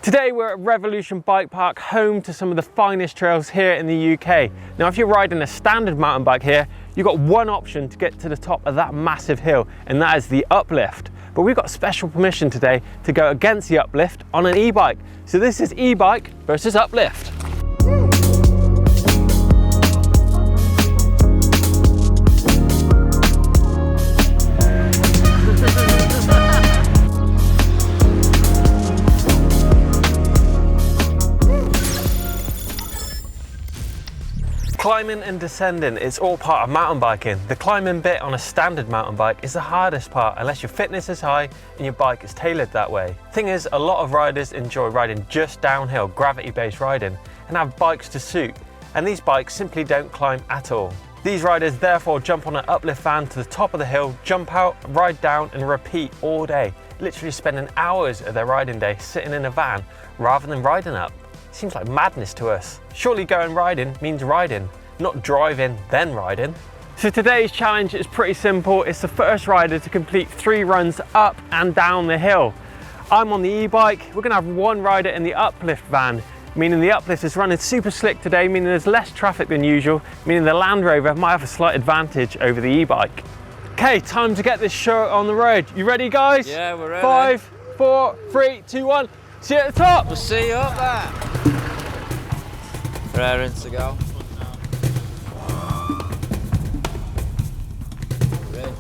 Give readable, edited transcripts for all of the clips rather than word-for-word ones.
Today we're at Revolution Bike Park, home to some of the finest trails here in the UK. Now if you're riding a standard mountain bike here, you've got one option to get to the top of that massive hill, and that is the Uplift. But we've got special permission today to go against the Uplift on an e-bike. So this is e-bike versus Uplift. Climbing and descending is all part of mountain biking. The climbing bit on a standard mountain bike is the hardest part unless your fitness is high and your bike is tailored that way. Thing is, a lot of riders enjoy riding just downhill, gravity-based riding, and have bikes to suit, and these bikes simply don't climb at all. These riders therefore jump on an uplift van to the top of the hill, jump out, ride down and repeat all day, literally spending hours of their riding day sitting in a van rather than riding up. Seems like madness to us. Surely going riding means riding, not driving then riding. So today's challenge is pretty simple. It's the first rider to complete 3 runs up and down the hill. I'm on the e-bike. We're gonna have one rider in the Uplift van, meaning the Uplift is running super slick today, meaning there's less traffic than usual, meaning the Land Rover might have a slight advantage over the e-bike. Okay, time to get this show on the road. You ready, guys? Yeah, we're ready. 5, 4, 3, 2, 1. See you at the top. We'll see you up there. Raring to go. Ready.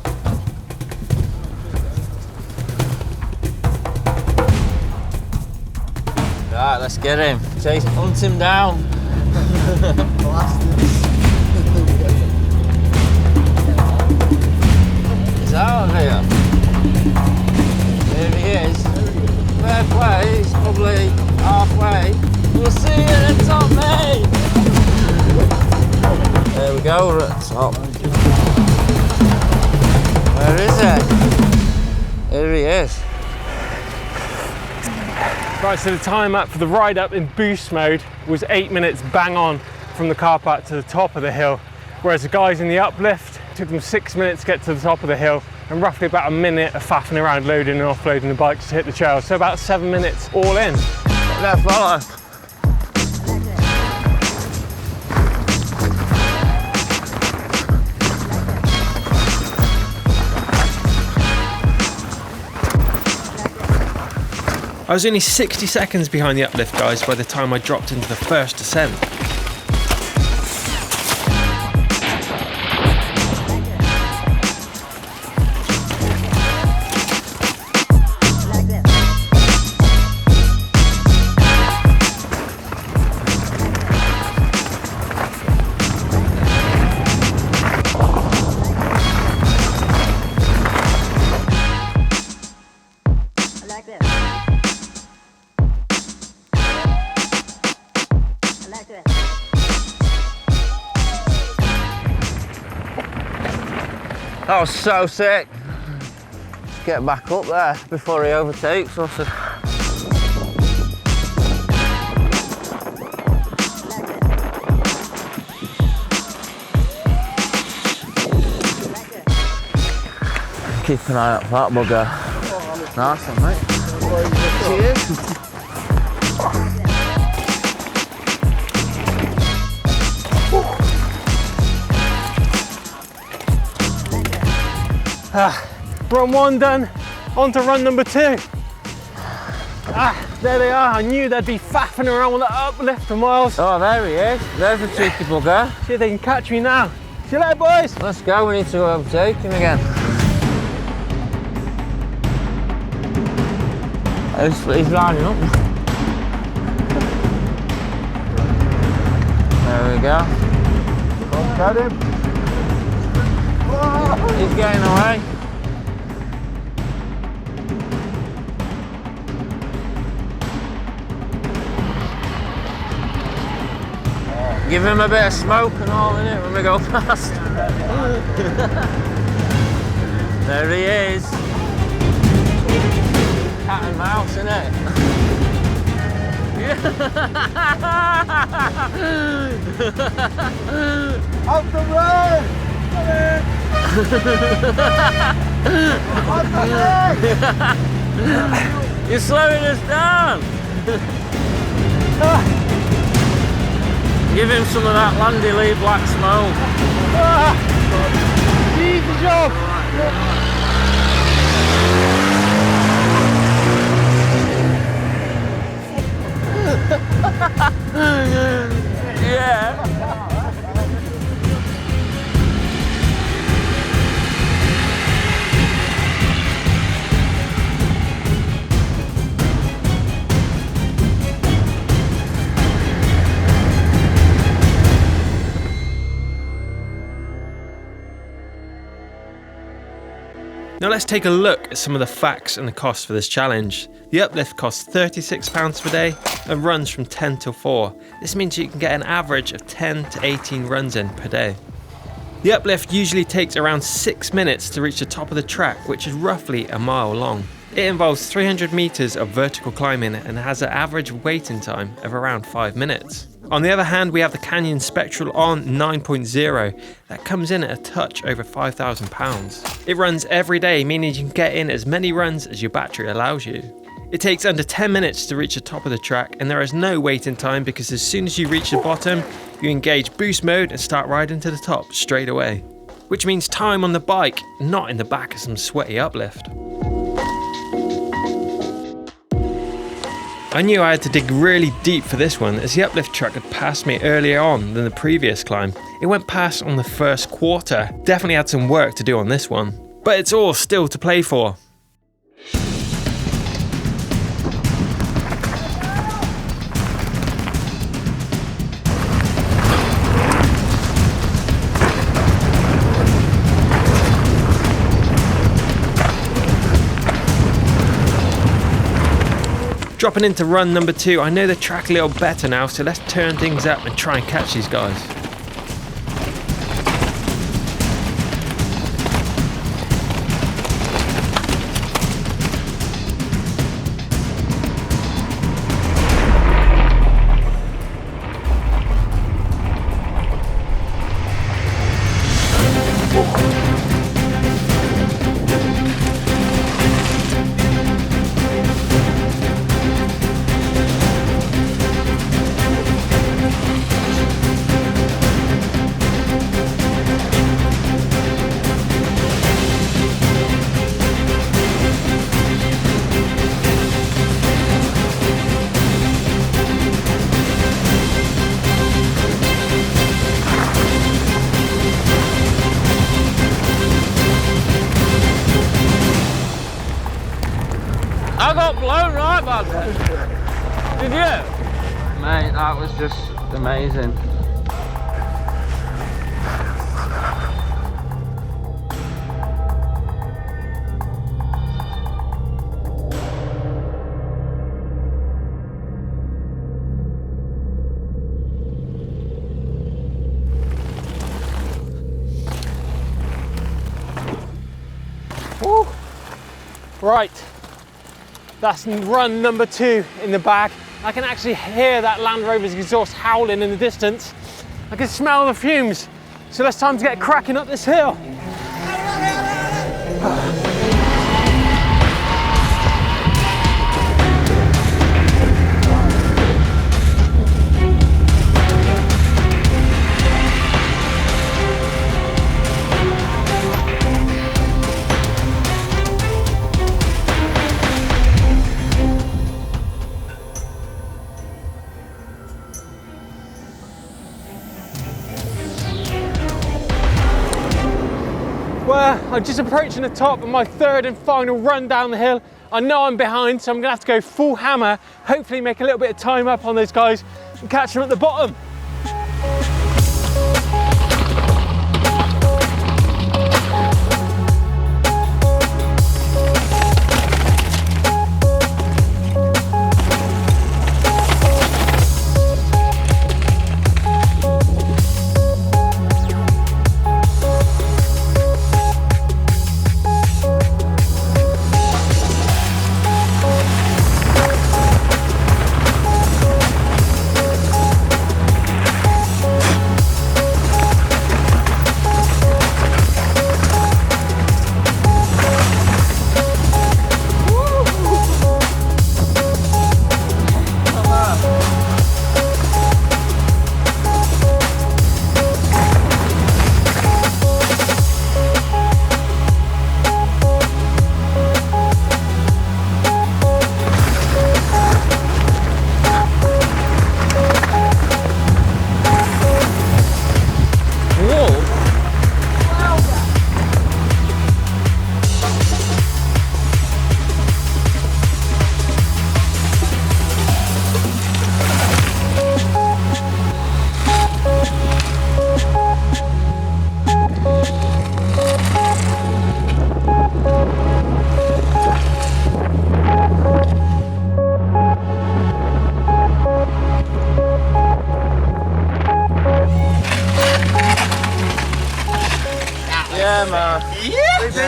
Right, let's get him. Chase, hunt him down. He's out of here. There he is. Fair play, he's probably halfway. We'll see you at the top, mate! There we go, we're at the top. Where is he? Here he is. Right, so the time up for the ride up in boost mode was 8 minutes bang on from the car park to the top of the hill, whereas the guys in the Uplift took them 6 minutes to get to the top of the hill and roughly about a minute of faffing around loading and offloading the bikes to hit the trail. So about 7 minutes all in. There, follow. I was only 60 seconds behind the Uplift guys by the time I dropped into the first descent. That was so sick. Let's get back up there before he overtakes us. Keep an eye out for that bugger. Nice one, mate. Cheers. Run 1 done, on to run number 2. There they are. I knew they'd be faffing around with that Uplift for miles. Oh, there he is. There's a cheeky bugger. See if they can catch me now. See you later, boys. Let's go, we need to overtake him again. He's lining up. There we go. Got him. He's getting away. Give him a bit of smoke and all in it when we go past. There he is. Cat and mouse, innit? Out the road! Out the road! You're slowing us down! Give him some of that Landy Lee black smoke. Easy job. Yeah. Now let's take a look at some of the facts and the costs for this challenge. The Uplift costs £36 per day and runs from 10 till 4. This means you can get an average of 10 to 18 runs in per day. The Uplift usually takes around 6 minutes to reach the top of the track, which is roughly a mile long. It involves 300 meters of vertical climbing and has an average waiting time of around 5 minutes. On the other hand, we have the Canyon Spectral On 9.0 that comes in at a touch over £5,000. It runs every day, meaning you can get in as many runs as your battery allows you. It takes under 10 minutes to reach the top of the track, and there is no waiting time because as soon as you reach the bottom, you engage boost mode and start riding to the top straight away. Which means time on the bike, not in the back of some sweaty Uplift. I knew I had to dig really deep for this one, as the Uplift truck had passed me earlier on than the previous climb. It went past on the first quarter. Definitely had some work to do on this one. But it's all still to play for. Dropping into run number 2, I know the track a little better now, so let's turn things up and try and catch these guys. I got blown right back there. Did you? Mate, that was just amazing. Woo. Right. That's run number 2 in the bag. I can actually hear that Land Rover's exhaust howling in the distance. I can smell the fumes. So it's time to get cracking up this hill. Well, I'm just approaching the top of my 3rd and final run down the hill. I know I'm behind, so I'm gonna have to go full hammer, hopefully make a little bit of time up on those guys and catch them at the bottom.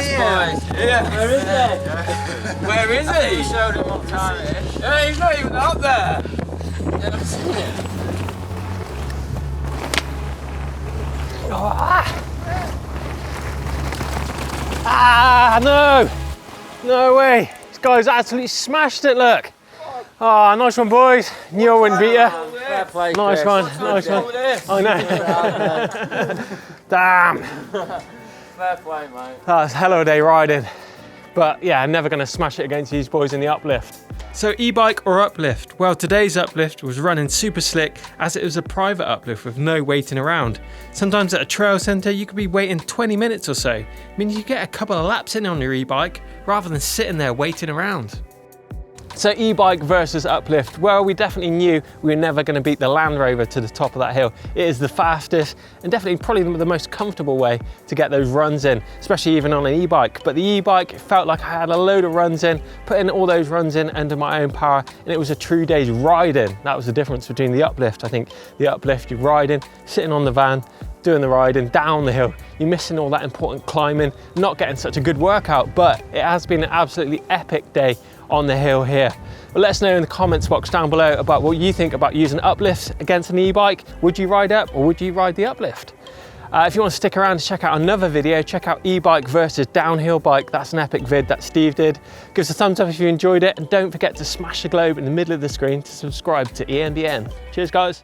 Yeah. Where is he? Where is he? You showed him what time it is. Yeah, he's not even up there. Yeah, I've seen it. No! No way! This guy's absolutely smashed it, look! Oh, nice one, boys. Knew I wouldn't beat you. Fair play, Nice Chris. one, nice one. I know. Damn! Fair play, mate. That was a hell of a day riding. But yeah, I'm never going to smash it against these boys in the Uplift. So e-bike or Uplift? Well, today's Uplift was running super slick as it was a private Uplift with no waiting around. Sometimes at a trail centre you could be waiting 20 minutes or so. I mean, you get a couple of laps in on your e-bike rather than sitting there waiting around. So e-bike versus Uplift, well, we definitely knew we were never going to beat the Land Rover to the top of that hill. It is the fastest and definitely probably the most comfortable way to get those runs in, especially even on an e-bike. But the e-bike felt like I had a load of runs in, putting all those runs in under my own power, and it was a true day's riding. That was the difference between the Uplift. I think the Uplift, you're riding, sitting on the van, doing the riding down the hill. You're missing all that important climbing, not getting such a good workout, but it has been an absolutely epic day on the hill here. But let us know in the comments box down below about what you think about using Uplifts against an e-bike. Would you ride up or would you ride the Uplift? If you want to stick around to check out another video, check out e-bike versus downhill bike. That's an epic vid that Steve did. Give us a thumbs up if you enjoyed it, and don't forget to smash the globe in the middle of the screen to subscribe to EMBN. Cheers, guys.